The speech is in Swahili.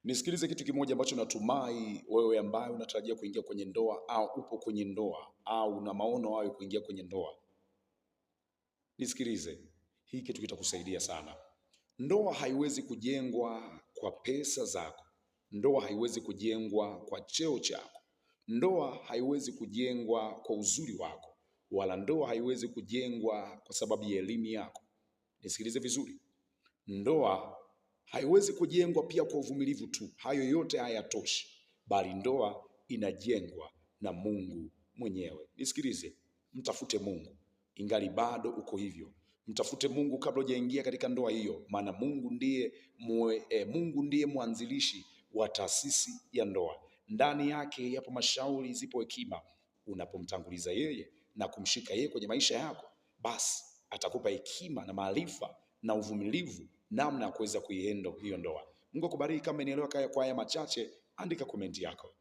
Nisikilize kitu kimoja ambacho natumai wewe ambaye unatarajia kuingia kwenye ndoa au upo kwenye ndoa au una maono hayo kuingia kwenye ndoa. Nisikilize, hii kitu kitakusaidia sana. Ndoa haiwezi kujengwa kwa pesa zako. Ndoa haiwezi kujengwa kwa cheo chako. Ndoa haiwezi kujengwa kwa uzuri wako, wala ndoa haiwezi kujengwa kwa sababu ya elimu yako. Nisikilize vizuri. Ndoa haiwezi kujengwa pia kwa uvumilivu tu. Hayo yote hayatoshi, bali ndoa inajengwa na Mungu mwenyewe. Nisikilize, mtafute Mungu ingali bado uko hivyo. Mtafute Mungu kabla hujaingia katika ndoa hiyo, maana Mungu ndiye mwanzilishi wa taasisi ya ndoa. Ndani yake yapo mashauri, zipo hekima. Unapomtanguliza yeye na kumshika yeye kwenye maisha yako, basi atakupa hekima na maarifa na uvumilivu namna ya kuweza kuiendo hiyo ndoa. Mungu akubariki. Kama umenielewa kwa haya machache, andika komenti yako.